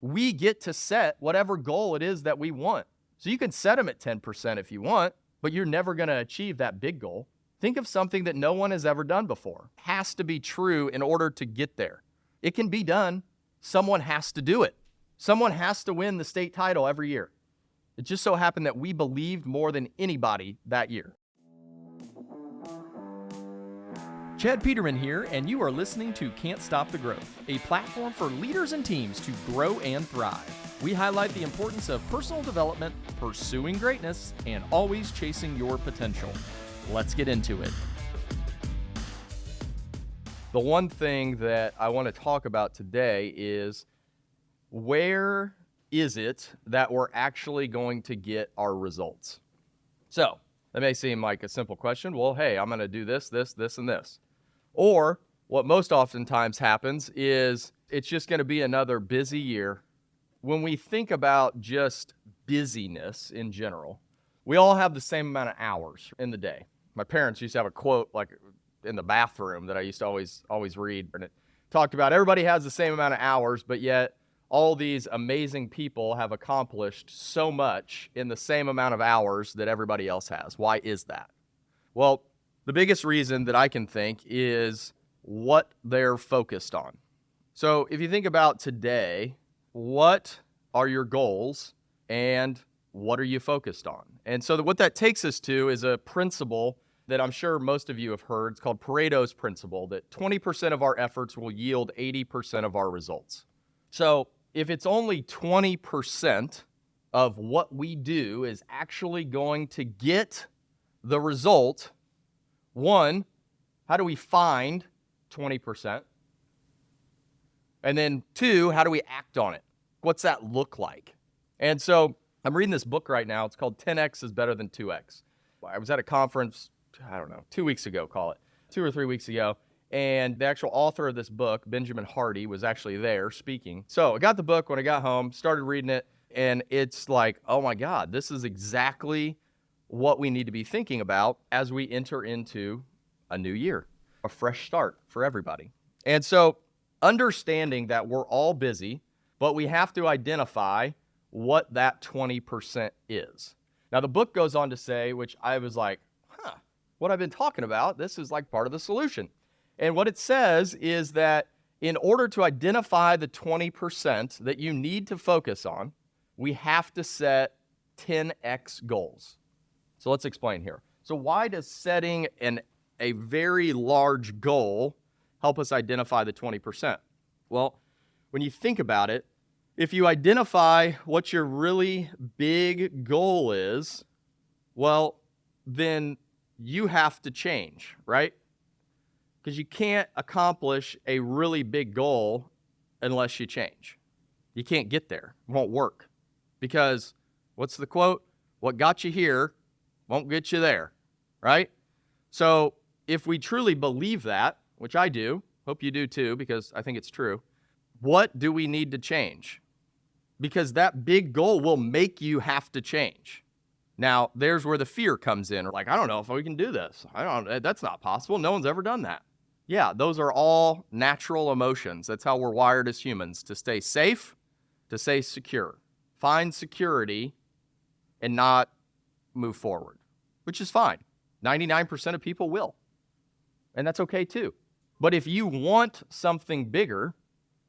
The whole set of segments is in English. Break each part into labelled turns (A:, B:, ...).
A: We get to set whatever goal it is that we want. So you can set them at 10% if you want, but you're never going to achieve that big goal. Think of something that no one has ever done before. It has to be true in order to get there. It can be done. Someone has to do it. Someone has to win the state title every year. It just so happened that we believed more than anybody that year. Chad Peterman here, and you are listening to Can't Stop the Growth, a platform for leaders and teams to grow and thrive. We highlight the importance of personal development, pursuing greatness, and always chasing your potential. Let's get into it. The one thing that I want to talk about today is where is it that we're actually going to get our results? So that may seem like a simple question. Well, hey, I'm going to do this, this, this, and this. Or what most oftentimes happens is it's just going to be another busy year. When we think about just busyness in general, we all have the same amount of hours in the day. My parents used to have a quote like in the bathroom that I used to always read, and it talked about everybody has the same amount of hours, but yet all these amazing people have accomplished so much in the same amount of hours that everybody else has. Why is that? Well, the biggest reason that I can think is what they're focused on. So if you think about today, what are your goals and what are you focused on? And so what that takes us to is a principle that I'm sure most of you have heard. It's called Pareto's Principle, that 20% of our efforts will yield 80% of our results. So if it's only 20% of what we do is actually going to get the result, one, how do we find 20%? And then two, how do we act on it? What's that look like? And so I'm reading this book right now. It's called 10X is Better Than 2X. I was at a conference, 2 weeks ago, call it, 2 or 3 weeks ago. And the actual author of this book, Benjamin Hardy, was actually there speaking. So I got the book when I got home, started reading it, and it's like, oh my God, this is exactly what we need to be thinking about as we enter into a new year, a fresh start for everybody. And so understanding that we're all busy, but we have to identify what that 20% is. Now, the book goes on to say, which I was like, what I've been talking about, this is like part of the solution. And what it says is that in order to identify the 20% that you need to focus on, we have to set 10x goals. So let's explain here. So why does setting a very large goal help us identify the 20%? Well, when you think about it, if you identify what your really big goal is, well, then you have to change, right? Because you can't accomplish a really big goal unless you change. You can't get there. It won't work. Because what's the quote? What got you here won't get you there, right? So if we truly believe that, which I do, hope you do too, because I think it's true, what do we need to change? Because that big goal will make you have to change. Now, there's where the fear comes in. Like, I don't know if we can do this. That's not possible. No one's ever done that. Yeah, those are all natural emotions. That's how we're wired as humans, to stay safe, to stay secure. Find security and not move forward, which is fine. 99% of people will. And that's okay too. But if you want something bigger,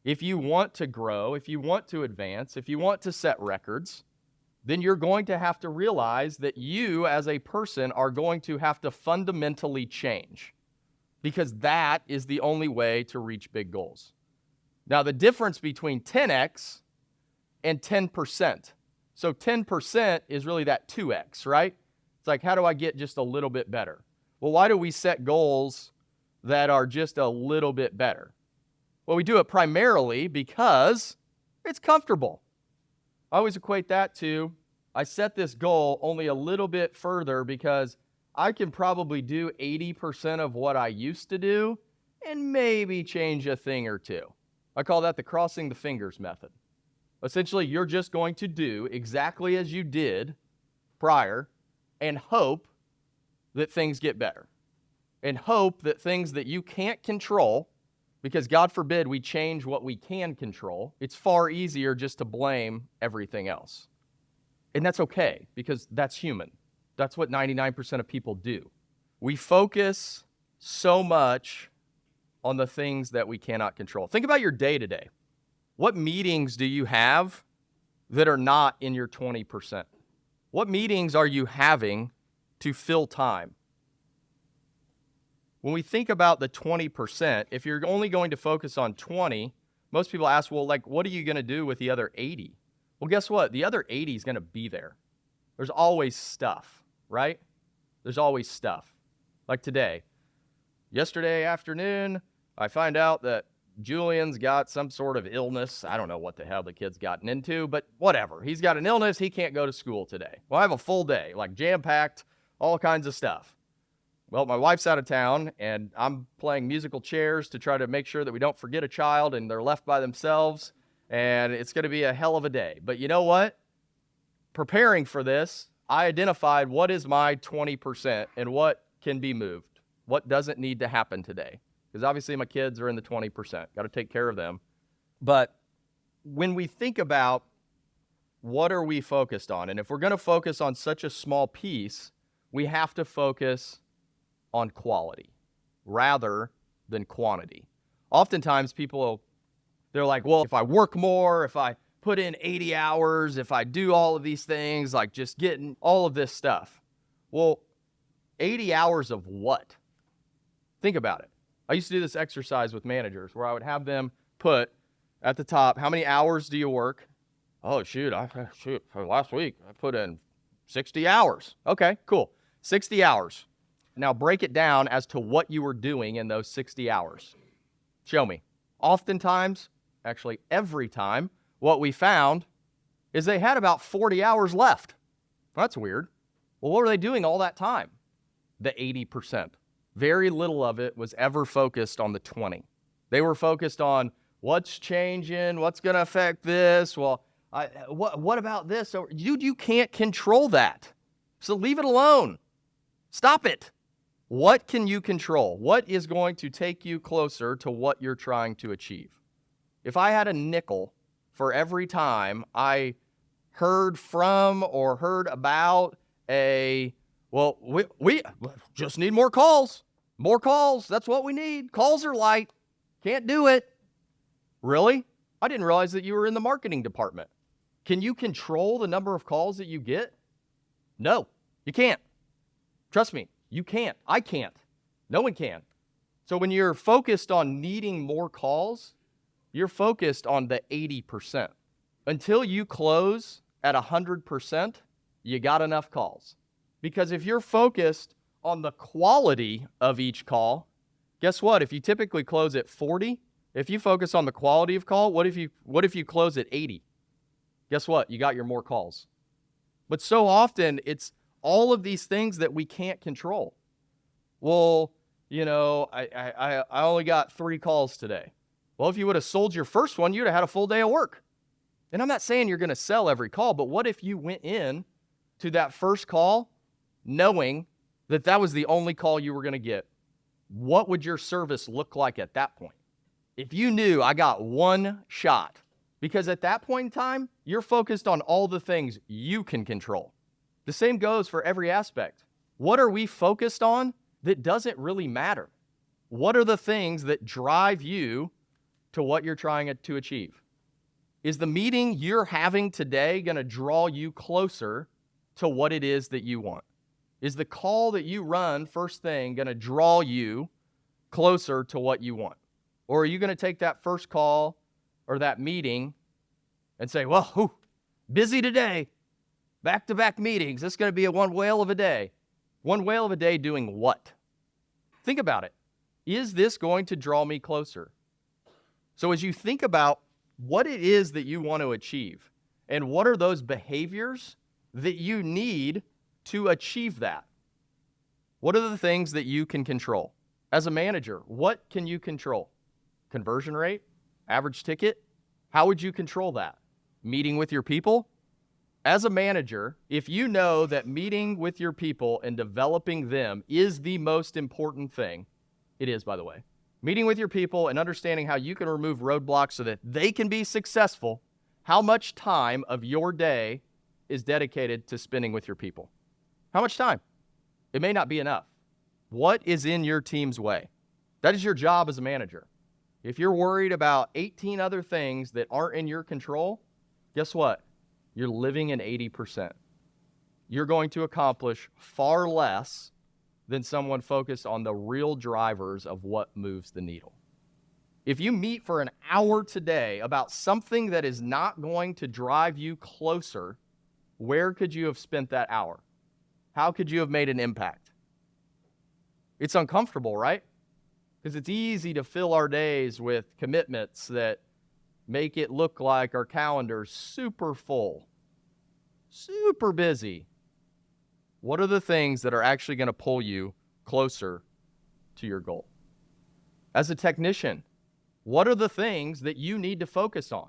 A: if you want to grow, if you want to advance, if you want to set records, then you're going to have to realize that you as a person are going to have to fundamentally change, because that is the only way to reach big goals. Now, the difference between 10x and 10%. So 10% is really that 2x, right? It's like, how do I get just a little bit better? Well, why do we set goals that are just a little bit better? Well, we do it primarily because it's comfortable. I always equate that to, I set this goal only a little bit further because I can probably do 80% of what I used to do and maybe change a thing or two. I call that the crossing the fingers method. Essentially, you're just going to do exactly as you did prior and hope that things get better. And hope that things that you can't control, Because God forbid we change what we can control. It's far easier just to blame everything else. And that's okay, because that's human. That's what 99% of people do. We focus so much on the things that we cannot control. Think about your day today. What meetings do you have that are not in your 20%? What meetings are you having to fill time? When we think about the 20%, if you're only going to focus on 20, most people ask, well, like, what are you going to do with the other 80? Well, guess what? The other 80 is going to be there. There's always stuff, right? There's always stuff. Like today, yesterday afternoon, I find out that Julian's got some sort of illness. I don't know what the hell the kid's gotten into, but whatever. He's got an illness. He can't go to school today. Well, I have a full day, like jam-packed, all kinds of stuff. Well, my wife's out of town, and I'm playing musical chairs to try to make sure that we don't forget a child and they're left by themselves, and it's going to be a hell of a day. But you know what? Preparing for this, I identified what is my 20% and what can be moved, what doesn't need to happen today. Because obviously my kids are in the 20%. Got to take care of them. But when we think about what are we focused on, and if we're going to focus on such a small piece, we have to focus on quality rather than quantity. Oftentimes people, they're like, well, if I work more, if I put in 80 hours, if I do all of these things, like just getting all of this stuff. Well, 80 hours of what? Think about it. I used to do this exercise with managers where I would have them put at the top, how many hours do you work? Oh, shoot, last week I put in 60 hours. Okay, cool. 60 hours. Now break it down as to what you were doing in those 60 hours. Show me. Oftentimes, actually every time, what we found is they had about 40 hours left. That's weird. Well, what were they doing all that time? The 80%. Very little of it was ever focused on the 20. They were focused on what's changing, what's going to affect this. Well, what about this? Dude, you can't control that. So leave it alone. Stop it. What can you control? What is going to take you closer to what you're trying to achieve? If I had a nickel for every time I heard from or heard about well, we just need more calls. More calls. That's what we need. Calls are light. Can't do it. Really? I didn't realize that you were in the marketing department. Can you control the number of calls that you get? No, you can't. Trust me, you can't. I can't. No one can. So when you're focused on needing more calls, you're focused on the 80%. Until you close at 100%, you got enough calls. Because if you're focused on the quality of each call, guess what? If you typically close at 40, if you focus on the quality of call, what if you close at 80? Guess what? You got your more calls. But so often it's all of these things that we can't control. Well, I only got 3 calls today. Well, if you would have sold your first one, you'd have had a full day of work. And I'm not saying you're going to sell every call, but what if you went in to that first call knowing that that was the only call you were going to get? What would your service look like at that point? If you knew I got one shot, because at that point in time, you're focused on all the things you can control. The same goes for every aspect. What are we focused on that doesn't really matter? What are the things that drive you to what you're trying to achieve? Is the meeting you're having today going to draw you closer to what it is that you want? Is the call that you run first thing going to draw you closer to what you want? Or are you going to take that first call or that meeting and say, well, busy today, back-to-back meetings. This is going to be a one whale of a day. One whale of a day doing what? Think about it. Is this going to draw me closer? So as you think about what it is that you want to achieve and what are those behaviors that you need to achieve that, what are the things that you can control? As a manager, what can you control? Conversion rate? Average ticket? How would you control that? Meeting with your people? As a manager, if you know that meeting with your people and developing them is the most important thing, it is, by the way. Meeting with your people and understanding how you can remove roadblocks so that they can be successful. How much time of your day is dedicated to spending with your people? How much time? It may not be enough. What is in your team's way? That is your job as a manager. If you're worried about 18 other things that aren't in your control, guess what? You're living in 80%. You're going to accomplish far less than someone focused on the real drivers of what moves the needle. If you meet for an hour today about something that is not going to drive you closer, where could you have spent that hour? How could you have made an impact? It's uncomfortable, right? Because it's easy to fill our days with commitments that make it look like our calendar's super full, super busy. What are the things that are actually going to pull you closer to your goal? As a technician, what are the things that you need to focus on?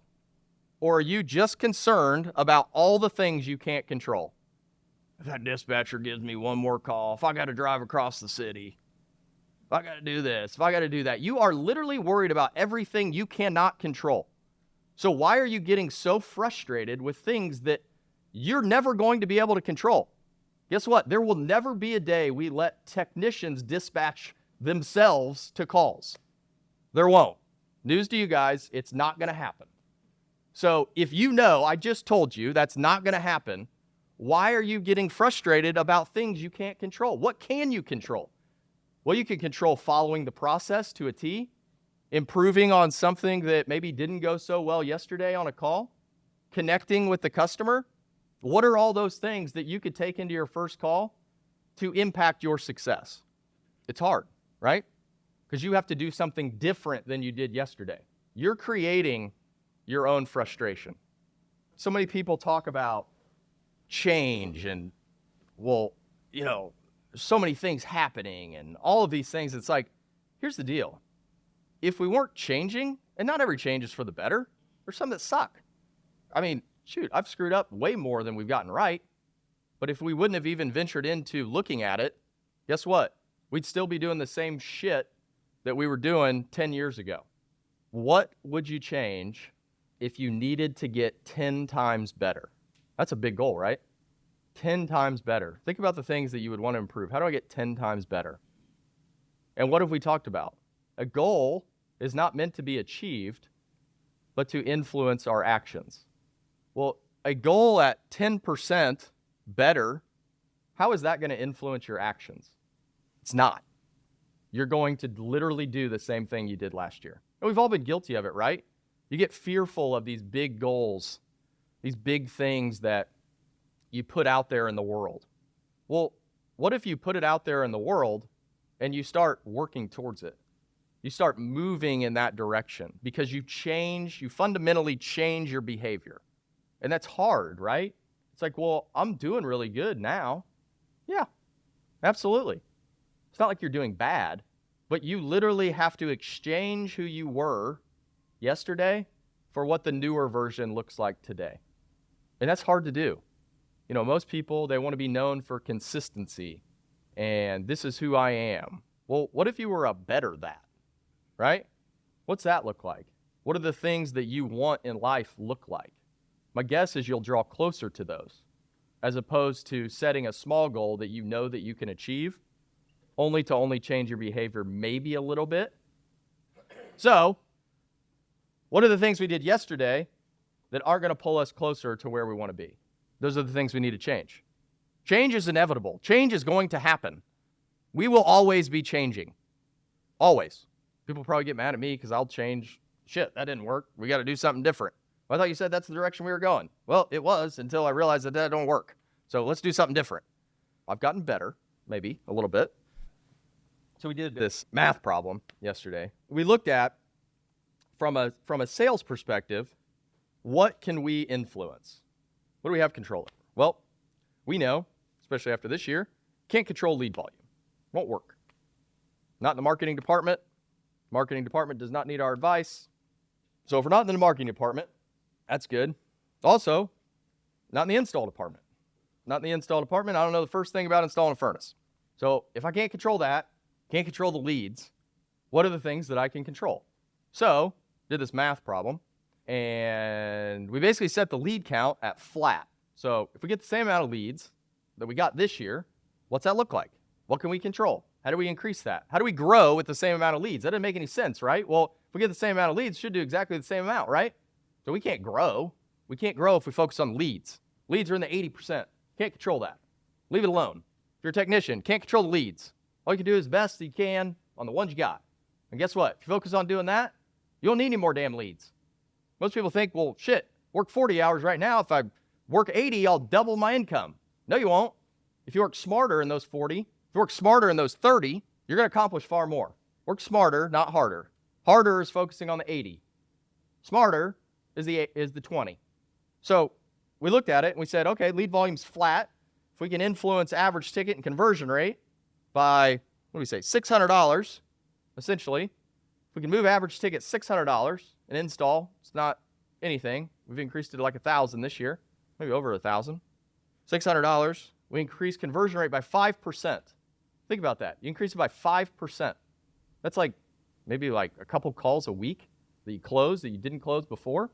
A: Or are you just concerned about all the things you can't control? If that dispatcher gives me one more call, if I got to drive across the city, if I got to do this, if I got to do that, you are literally worried about everything you cannot control. So why are you getting so frustrated with things that you're never going to be able to control? Guess what? There will never be a day we let technicians dispatch themselves to calls. There won't. News to you guys, it's not going to happen. So if you know, I just told you that's not going to happen, why are you getting frustrated about things you can't control? What can you control? Well, you can control following the process to a T, improving on something that maybe didn't go so well yesterday on a call, connecting with the customer. What are all those things that you could take into your first call to impact your success? It's hard, right? Because you have to do something different than you did yesterday. You're creating your own frustration. So many people talk about change and, well, there's so many things happening and all of these things. It's like, here's the deal. If we weren't changing, and not every change is for the better, there's some that suck. I mean, shoot, I've screwed up way more than we've gotten right. But if we wouldn't have even ventured into looking at it, guess what? We'd still be doing the same shit that we were doing 10 years ago. What would you change if you needed to get 10 times better? That's a big goal, right? 10 times better. Think about the things that you would want to improve. How do I get 10 times better? And what have we talked about? A goal is not meant to be achieved, but to influence our actions. Well, a goal at 10% better, how is that going to influence your actions? It's not. You're going to literally do the same thing you did last year. And we've all been guilty of it, right? You get fearful of these big goals, these big things that you put out there in the world. Well, what if you put it out there in the world and you start working towards it? You start moving in that direction because you fundamentally change your behavior. And that's hard, right? It's like, well, I'm doing really good now. Yeah, absolutely. It's not like you're doing bad, but you literally have to exchange who you were yesterday for what the newer version looks like today. And that's hard to do. Most people, they want to be known for consistency and this is who I am. Well, what if you were a better that, right? What's that look like? What are the things that you want in life look like? My guess is you'll draw closer to those as opposed to setting a small goal that you know that you can achieve only to change your behavior maybe a little bit. So, what are the things we did yesterday that aren't going to pull us closer to where we want to be? Those are the things we need to change. Change is inevitable. Change is going to happen. We will always be changing. Always. People probably get mad at me because I'll change. Shit, that didn't work. We got to do something different. I thought you said that's the direction we were going. Well, it was until I realized that don't work. So let's do something different. I've gotten better, maybe a little bit. So we did this math problem yesterday. We looked at, from a sales perspective, what can we influence? What do we have control over? Well, we know, especially after this year, can't control lead volume. Won't work. Not in the marketing department. Marketing department does not need our advice. So if we're not in the marketing department, that's good. Also, not in the install department. Not in the install department. I don't know the first thing about installing a furnace. So if I can't control that, can't control the leads, What are the things that I can control? So, did this math problem, and we basically set the lead count at flat. So, if we get the same amount of leads that we got this year, what's that look like? What can we control? How do we increase that? How do we grow with the same amount of leads? That doesn't make any sense, right? Well, if we get the same amount of leads, it should do exactly the same amount, right? So we can't grow. We can't grow if we focus on leads. Leads are in the 80%. Can't control that. Leave it alone. If you're a technician, can't control the leads. All you can do is best you can on the ones you got. And guess what? If you focus on doing that, you don't need any more damn leads. Most people think, well, shit, work 40 hours right now. If I work 80, I'll double my income. No, you won't. If you work smarter in those 40, if you work smarter in those 30, you're going to accomplish far more. Work smarter, not harder. Harder is focusing on the 80. Smarter is the 20. So we looked at it and we said, okay, lead volume's flat. If we can influence average ticket and conversion rate by, what do we say, $600, essentially. If we can move average ticket $600, an install, it's not anything. We've increased it to like 1,000 this year, maybe over 1,000. $600, we increase conversion rate by 5%. Think about that. You increase it by 5%. That's like maybe like a couple calls a week that you close that you didn't close before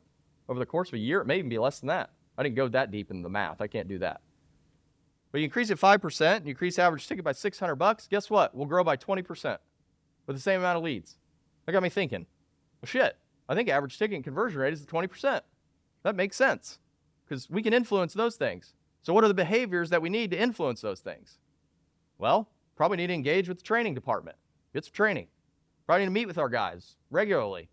A: over the course of a year. It may even be less than that. I didn't go that deep in the math. I can't do that. But you increase it 5%, and you increase average ticket by $600. Guess what? We'll grow by 20% with the same amount of leads. That got me thinking, well, shit, I think average ticket and conversion rate is 20%. That makes sense because we can influence those things. So what are the behaviors that we need to influence those things? Well, probably need to engage with the training department. Get some training. Probably need to meet with our guys regularly.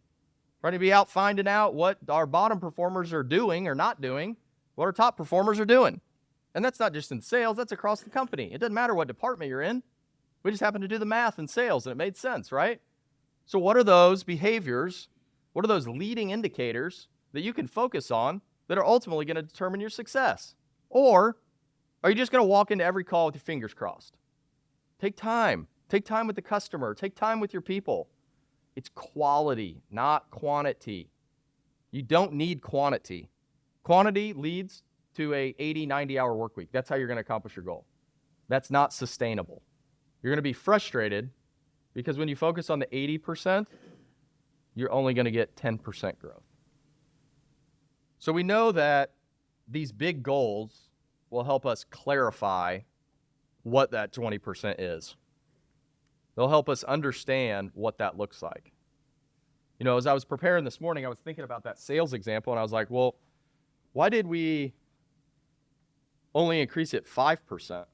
A: Probably need to be out finding out what our bottom performers are doing or not doing, what our top performers are doing. And that's not just in sales, that's across the company. It doesn't matter what department you're in. We just happened to do the math in sales and it made sense, right? So what are those behaviors? What are those leading indicators that you can focus on that are ultimately going to determine your success? Or are you just going to walk into every call with your fingers crossed? Take time. Take time with the customer. Take time with your people. It's quality, not quantity. You don't need quantity. Quantity leads to a 80, 90-hour work week. That's how you're going to accomplish your goal. That's not sustainable. You're going to be frustrated because when you focus on the 80%, you're only going to get 10% growth. So we know that these big goals will help us clarify what that 20% is. They'll help us understand what that looks like. You know, as I was preparing this morning, I was thinking about that sales example, and I was like, well, why did we only increase it 5%?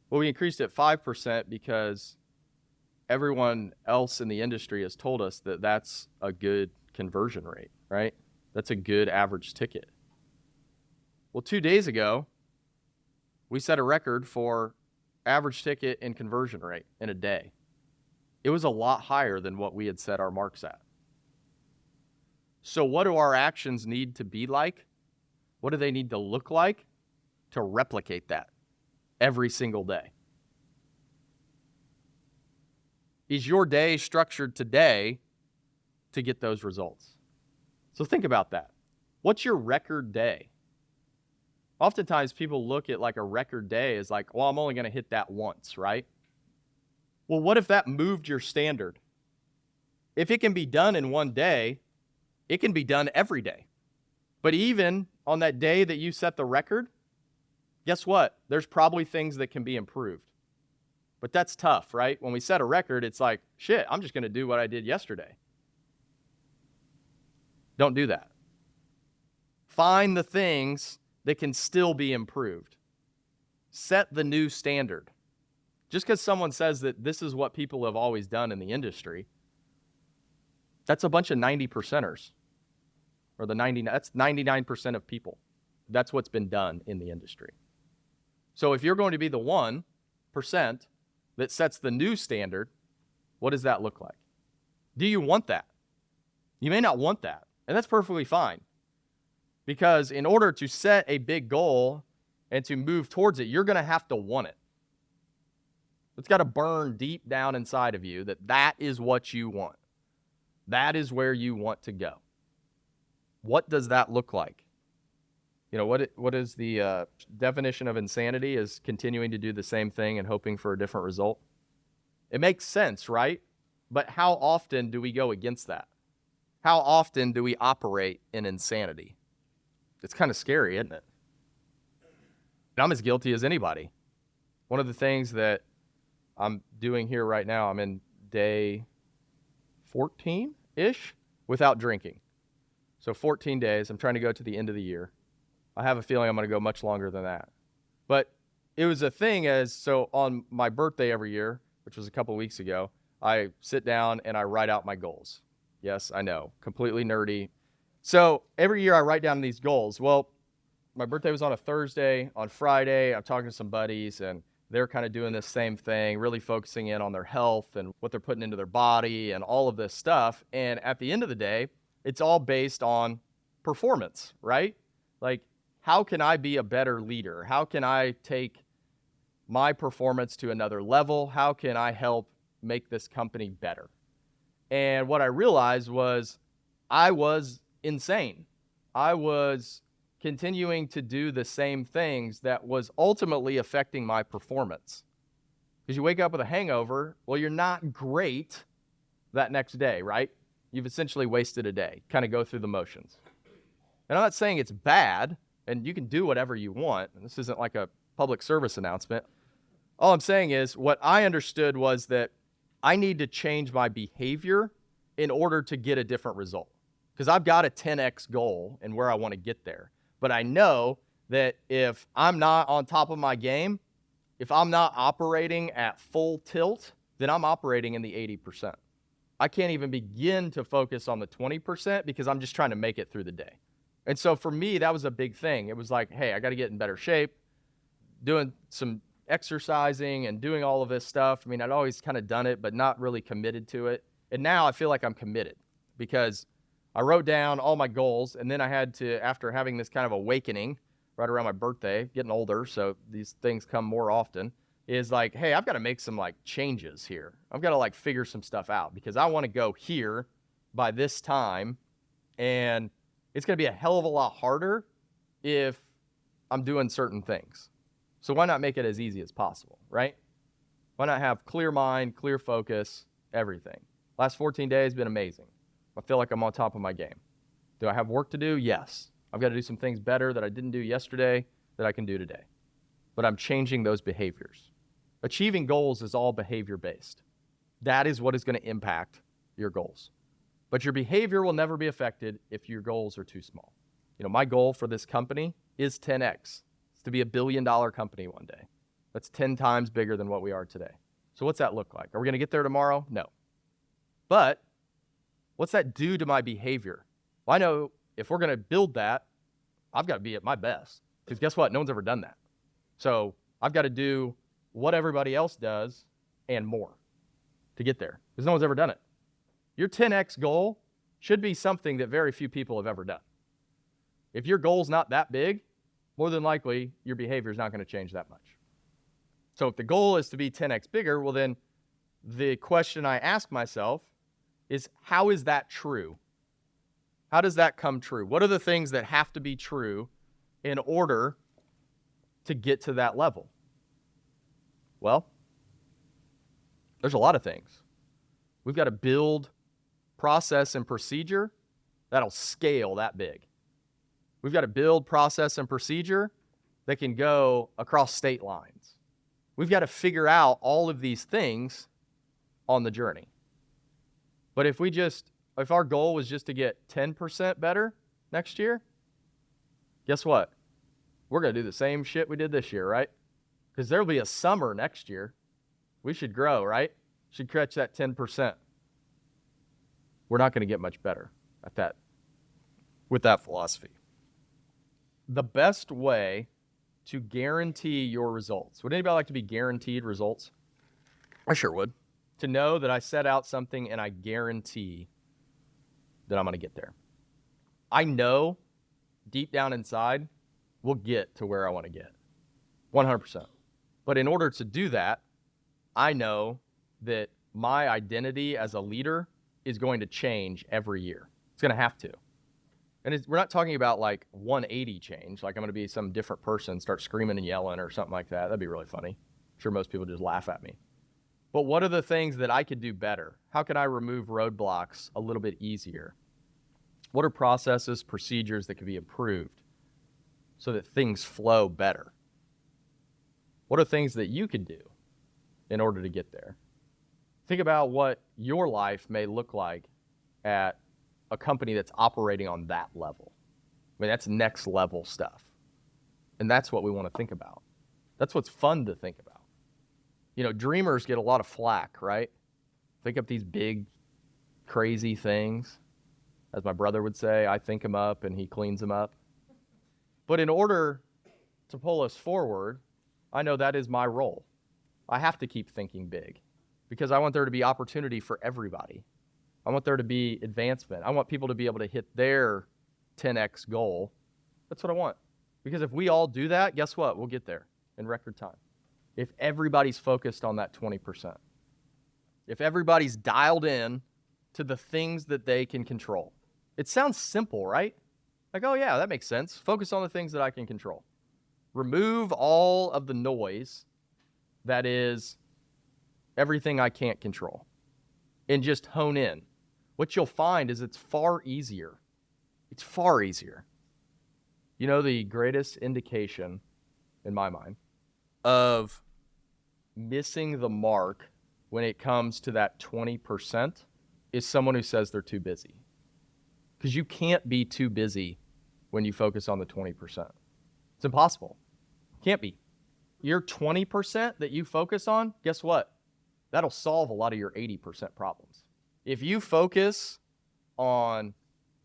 A: Well, we increased it 5% because everyone else in the industry has told us that that's a good conversion rate, right? That's a good average ticket. Well, 2 days ago, we set a record for average ticket and conversion rate in a day. It was a lot higher than what we had set our marks at. So what do our actions need to be like? What do they need to look like to replicate that every single day? Is your day structured today to get those results? So think about that. What's your record day? Oftentimes people look at like a record day as like, well, I'm only going to hit that once, right? Well, what if that moved your standard? If it can be done in one day, it can be done every day. But even on that day that you set the record, guess what? There's probably things that can be improved. But that's tough, right? When we set a record, it's like, shit, I'm just going to do what I did yesterday. Don't do that. Find the things that can still be improved. Set the new standard. Just because someone says that this is what people have always done in the industry, that's a bunch of 90%ers. Or that's 99% of people. That's what's been done in the industry. So if you're going to be the 1% that sets the new standard, what does that look like? Do you want that? You may not want that, and that's perfectly fine. Because in order to set a big goal and to move towards it, you're going to have to want it. It's got to burn deep down inside of you that that is what you want. That is where you want to go. What does that look like? You know, what is the definition of insanity is continuing to do the same thing and hoping for a different result. It makes sense, right? But how often do we go against that? How often do we operate in insanity? It's kind of scary, isn't it? And I'm as guilty as anybody. One of the things that I'm doing here right now, I'm in day 14-ish without drinking. So 14 days, I'm trying to go to the end of the year. I have a feeling I'm going to go much longer than that. But it was a thing so on my birthday every year, which was a couple weeks ago, I sit down and I write out my goals. Yes, I know, completely nerdy. So every year I write down these goals. Well, my birthday was on a Thursday. On Friday, I'm talking to some buddies, and they're kind of doing this same thing, really focusing in on their health and what they're putting into their body and all of this stuff. And at the end of the day, it's all based on performance, right? Like, how can I be a better leader? How can I take my performance to another level? How can I help make this company better? And what I realized was I was insane. I was continuing to do the same things that was ultimately affecting my performance. Because you wake up with a hangover, well, you're not great that next day, right? You've essentially wasted a day, kind of go through the motions. And I'm not saying it's bad, and you can do whatever you want. And this isn't like a public service announcement. All I'm saying is what I understood was that I need to change my behavior in order to get a different result. Because I've got a 10x goal and where I want to get there. But I know that if I'm not on top of my game, if I'm not operating at full tilt, then I'm operating in the 80%. I can't even begin to focus on the 20% because I'm just trying to make it through the day. And so for me, that was a big thing. It was like, hey, I got to get in better shape, doing some exercising and doing all of this stuff. I mean, I'd always kind of done it, but not really committed to it. And now I feel like I'm committed because I wrote down all my goals, and then I had to, after having this kind of awakening right around my birthday, getting older, so these things come more often, is like, hey, I've got to make some like changes here. I've got to like figure some stuff out because I want to go here by this time, and it's going to be a hell of a lot harder if I'm doing certain things. So why not make it as easy as possible, right? Why not have clear mind, clear focus, everything? Last 14 days been amazing. I feel like I'm on top of my game. Do I have work to do? Yes. I've got to do some things better that I didn't do yesterday that I can do today. But I'm changing those behaviors. Achieving goals is all behavior-based. That is what is going to impact your goals. But your behavior will never be affected if your goals are too small. You know, my goal for this company is 10x. It's to be $1 billion company one day. That's 10 times bigger than what we are today. So what's that look like? Are we going to get there tomorrow? No. But what's that do to my behavior? Well, I know if we're going to build that, I've got to be at my best. Because guess what? No one's ever done that. So I've got to do what everybody else does and more to get there. Because no one's ever done it. Your 10x goal should be something that very few people have ever done. If your goal's not that big, more than likely your behavior is not going to change that much. So if the goal is to be 10x bigger, well then the question I ask myself is, how is that true? How does that come true? What are the things that have to be true in order to get to that level? Well, there's a lot of things. We've got to build process and procedure that'll scale that big. We've got to build process and procedure that can go across state lines. We've got to figure out all of these things on the journey. But if our goal was just to get 10% better next year, guess what? We're going to do the same shit we did this year, right? Because there'll be a summer next year. We should grow, right? Should catch that 10%. We're not going to get much better at that with that philosophy. The best way to guarantee your results. Would anybody like to be guaranteed results? I sure would. To know that I set out something and I guarantee that I'm going to get there. I know deep down inside we'll get to where I want to get. 100%. But in order to do that, I know that my identity as a leader is going to change every year. It's going to have to. And we're not talking about like 180 change, like I'm going to be some different person, start screaming and yelling or something like that. That'd be really funny. I'm sure most people just laugh at me. But what are the things that I could do better? How can I remove roadblocks a little bit easier? What are processes, procedures that could be improved so that things flow better? What are things that you could do in order to get there? Think about what your life may look like at a company that's operating on that level. I mean, that's next level stuff. And that's what we want to think about. That's what's fun to think about. You know, dreamers get a lot of flack, right? Think up these big, crazy things. As my brother would say, I think them up and he cleans them up. But in order to pull us forward, I know that is my role. I have to keep thinking big because I want there to be opportunity for everybody. I want there to be advancement. I want people to be able to hit their 10x goal. That's what I want. Because if we all do that, guess what? We'll get there in record time. If everybody's focused on that 20%. If everybody's dialed in to the things that they can control. It sounds simple, right? Like, oh yeah, that makes sense. Focus on the things that I can control. Remove all of the noise that is everything I can't control and just hone in. What you'll find is it's far easier. It's far easier. You know, the greatest indication, in my mind, of missing the mark when it comes to that 20% is someone who says they're too busy. Because you can't be too busy when you focus on the 20%. It's impossible. Can't be. Your 20% that you focus on, guess what? That'll solve a lot of your 80% problems. If you focus on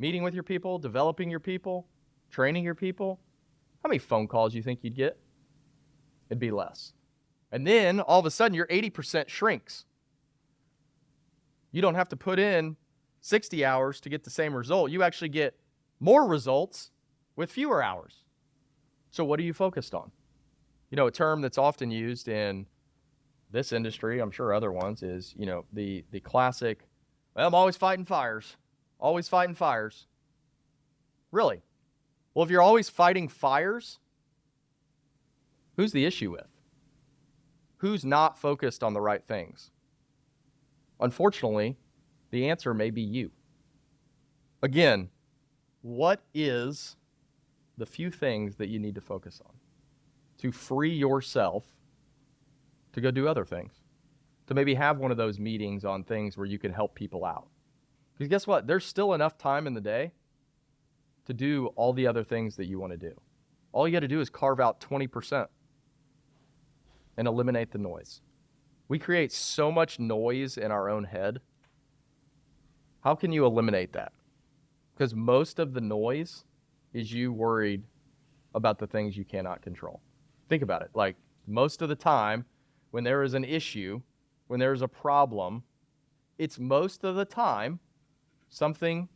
A: meeting with your people, developing your people, training your people, how many phone calls do you think you'd get? It'd be less. And then all of a sudden your 80% shrinks. You don't have to put in 60 hours to get the same result. You actually get more results with fewer hours. So what are you focused on? You know, a term that's often used in this industry, I'm sure other ones, is, you know, the classic, well, I'm always fighting fires. Always fighting fires. Really? Well, if you're always fighting fires, who's the issue with? Who's not focused on the right things? Unfortunately, the answer may be you. Again, what is the few things that you need to focus on to free yourself to go do other things? To maybe have one of those meetings on things where you can help people out. Because guess what? There's still enough time in the day to do all the other things that you want to do. All you got to do is carve out 20% and eliminate the noise. We create so much noise in our own head. How can you eliminate that? Because most of the noise is you worried about the things you cannot control. Think about it. Like most of the time when there is an issue, when there is a problem, it's most of the time something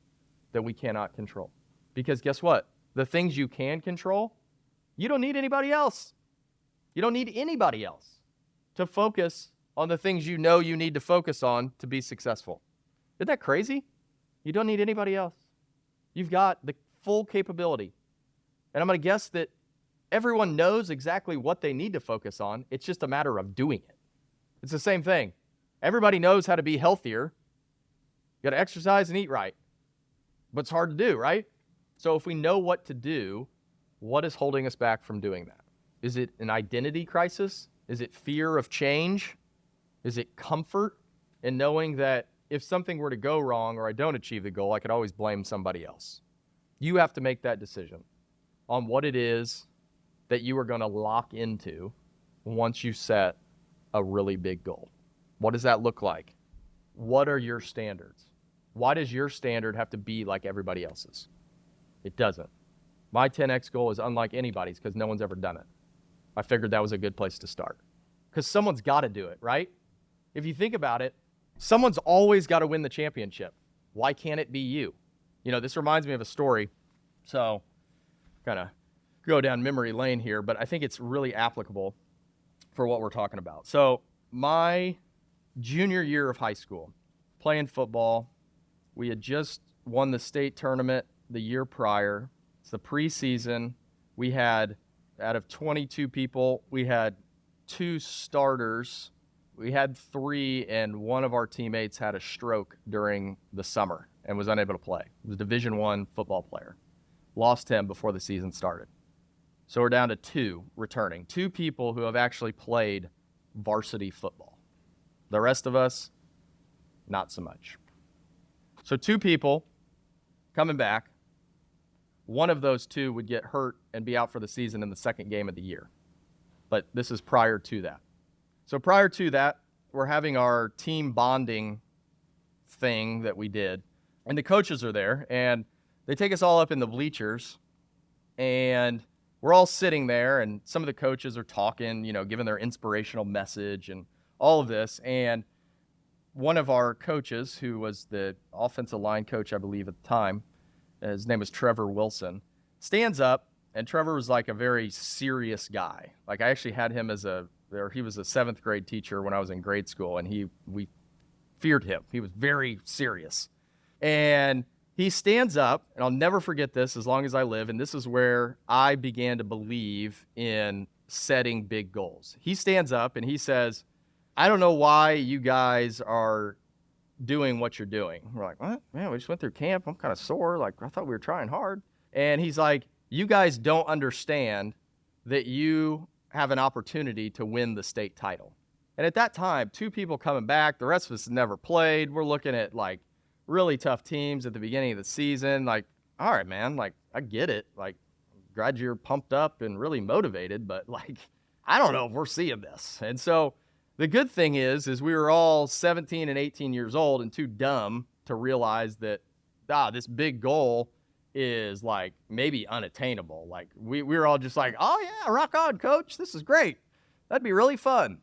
A: that we cannot control. Because guess what? The things you can control, you don't need anybody else. You don't need anybody else to focus on the things you know you need to focus on to be successful. Isn't that crazy? You don't need anybody else. You've got the full capability. And I'm going to guess that everyone knows exactly what they need to focus on. It's just a matter of doing it. It's the same thing. Everybody knows how to be healthier. You got to exercise and eat right. But it's hard to do, right? So if we know what to do, what is holding us back from doing that? Is it an identity crisis? Is it fear of change? Is it comfort in knowing that if something were to go wrong or I don't achieve the goal, I could always blame somebody else? You have to make that decision on what it is that you are going to lock into once you set a really big goal. What does that look like? What are your standards? Why does your standard have to be like everybody else's? It doesn't. My 10x goal is unlike anybody's because no one's ever done it. I figured that was a good place to start. Because someone's got to do it, right? If you think about it, someone's always got to win the championship. Why can't it be you? You know, this reminds me of a story. So, kind of go down memory lane here, but I think it's really applicable for what we're talking about. So, my junior year of high school, playing football, we had just won the state tournament the year prior. It's the preseason. We had, out of 22 people, we had 2 starters We had 3, and one of our teammates had a stroke during the summer and was unable to play. He was a Division I football player. Lost him before the season started. So we're down to 2 returning. 2 people who have actually played varsity football. The rest of us, not so much. So 2 people coming back. One of those 2 would get hurt and be out for the season in the second game of the year. But this is prior to that. So prior to that, we're having our team bonding thing that we did. And the coaches are there, and they take us all up in the bleachers, and we're all sitting there, and some of the coaches are talking, giving their inspirational message and all of this. And one of our coaches, who was the offensive line coach, I believe, at the time, his name was Trevor Wilson, stands up, and Trevor was like a very serious guy. Like, I actually had him he was a 7th grade teacher when I was in grade school, and we feared him. He was very serious. And he stands up, and I'll never forget this as long as I live, and this is where I began to believe in setting big goals. He stands up, and he says, I don't know why you guys are doing what you're doing. We're like, what? Man, we just went through camp. I'm kind of sore. Like, I thought we were trying hard. And he's like, you guys don't understand that you have an opportunity to win the state title. And at that time, 2 people coming back, the rest of us never played. We're looking at like really tough teams at the beginning of the season. Like, all right, man, like, I get it. Like, glad you're pumped up and really motivated, but like, I don't know if we're seeing this. And so the good thing is we were all 17 and 18 years old and too dumb to realize that, this big goal is like maybe unattainable. Like, we were all just like, oh yeah, rock on, coach. This is great. That'd be really fun.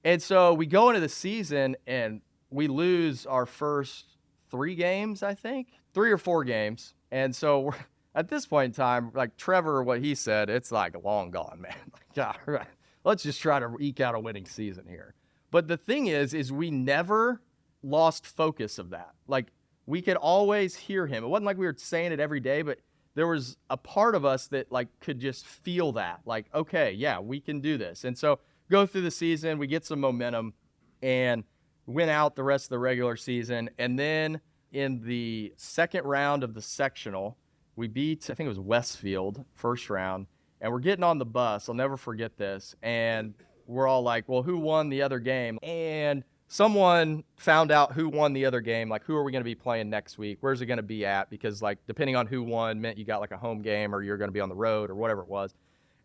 A: And so we go into the season and we lose our first 3 games, I think, 3 or 4 games. And so we're, at this point in time, like Trevor, what he said, it's like long gone, man. Like, all right, let's just try to eke out a winning season here. But the thing is we never lost focus of that. Like, we could always hear him. It wasn't like we were saying it every day, but there was a part of us that like could just feel that. Like, okay, yeah, we can do this. And so go through the season, we get some momentum, and win out the rest of the regular season. And then in the second round of the sectional, we beat, I think it was Westfield, first round, and we're getting on the bus. I'll never forget this. And we're all like, well, who won the other game? And someone found out who won the other game. Like, who are we going to be playing next week? Where's it going to be at? Because, like, depending on who won meant you got, like, a home game or you're going to be on the road or whatever it was.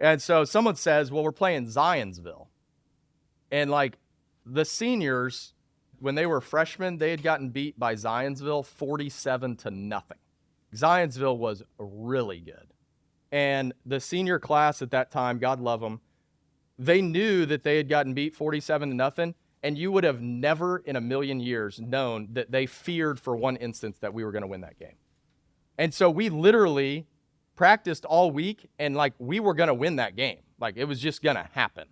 A: And so someone says, well, we're playing Zionsville. And, like, the seniors, when they were freshmen, they had gotten beat by Zionsville 47-0. Zionsville was really good. And the senior class at that time, God love them, they knew that they had gotten beat 47-0. And you would have never in a million years known that they feared for one instance that we were going to win that game. And so we literally practiced all week, and like, we were going to win that game. Like, it was just going to happen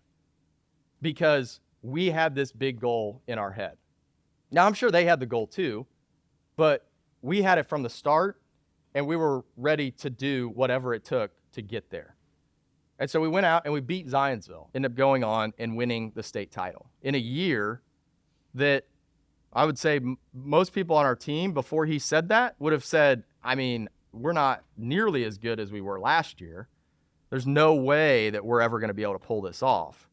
A: because we had this big goal in our head. Now, I'm sure they had the goal too, but we had it from the start, and we were ready to do whatever it took to get there. And so we went out and we beat Zionsville, ended up going on and winning the state title in a year that I would say most people on our team before he said that would have said, I mean, we're not nearly as good as we were last year. There's no way that we're ever going to be able to pull this off.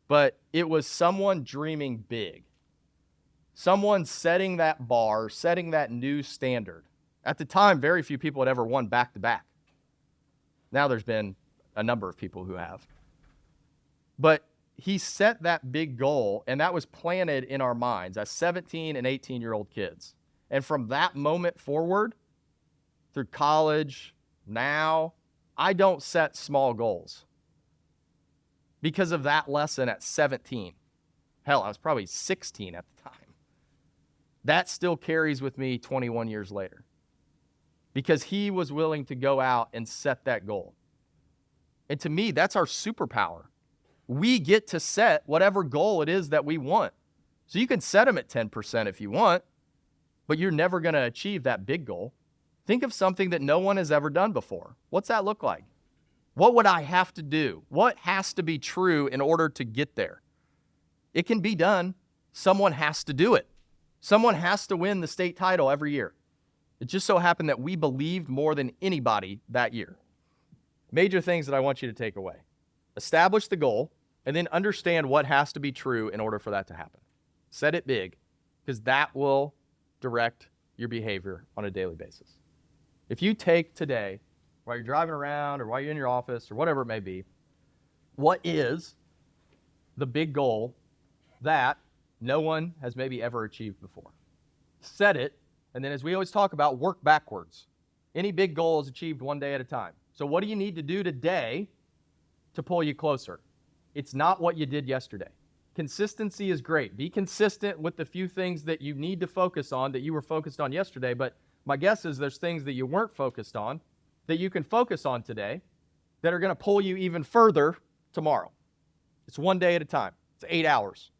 A: But it was someone dreaming big, someone setting that bar, setting that new standard. At the time, very few people had ever won back-to-back. Now there's been a number of people who have. But he set that big goal, and that was planted in our minds as 17 and 18-year-old kids. And from that moment forward, through college, now, I don't set small goals because of that lesson at 17. Hell, I was probably 16 at the time. That still carries with me 21 years later because he was willing to go out and set that goal. And to me, that's our superpower. We get to set whatever goal it is that we want. So you can set them at 10% if you want, but you're never going to achieve that big goal. Think of something that no one has ever done before. What's that look like? What would I have to do? What has to be true in order to get there? It can be done. Someone has to do it. Someone has to win the state title every year. It just so happened that we believed more than anybody that year. Major things that I want you to take away. Establish the goal, and then understand what has to be true in order for that to happen. Set it big, because that will direct your behavior on a daily basis. If you take today, while you're driving around or while you're in your office or whatever it may be, what is the big goal that no one has maybe ever achieved before? Set it, and then as we always talk about, work backwards. Any big goal is achieved one day at a time. So what do you need to do today to pull you closer? It's not what you did yesterday. Consistency is great. Be consistent with the few things that you need to focus on that you were focused on yesterday, but my guess is there's things that you weren't focused on that you can focus on today that are going to pull you even further tomorrow. It's one day at a time. It's 8 hours.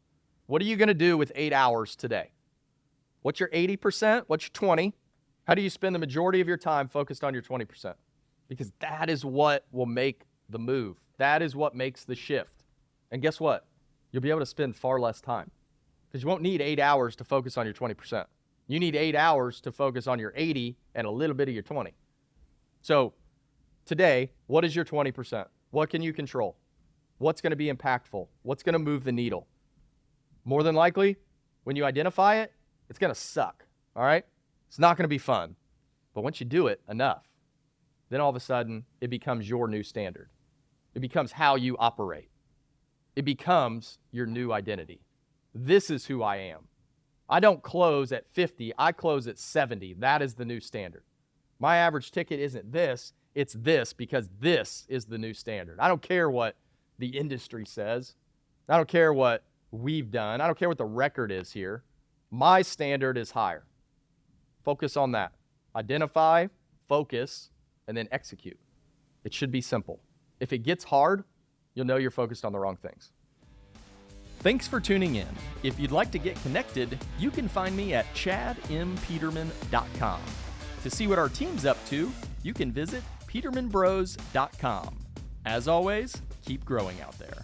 A: What are you going to do with 8 hours today? What's your 80%? What's your 20? How do you spend the majority of your time focused on your 20%? Because that is what will make the move. That is what makes the shift. And guess what? You'll be able to spend far less time because you won't need 8 hours to focus on your 20%. You need 8 hours to focus on your 80 and a little bit of your 20. So today, what is your 20%? What can you control? What's going to be impactful? What's going to move the needle? More than likely, when you identify it, it's going to suck, all right? It's not going to be fun. But once you do it enough, then all of a sudden, it becomes your new standard. It becomes how you operate. It becomes your new identity. This is who I am. I don't close at 50, I close at 70. That is the new standard. My average ticket isn't this, it's this because this is the new standard. I don't care what the industry says. I don't care what we've done. I don't care what the record is here. My standard is higher. Focus on that. Identify, focus, and then execute. It should be simple. If it gets hard, you'll know you're focused on the wrong things. Thanks for tuning in. If you'd like to get connected, you can find me at chadmpeterman.com. To see what our team's up to, you can visit petermanbros.com. As always, keep growing out there.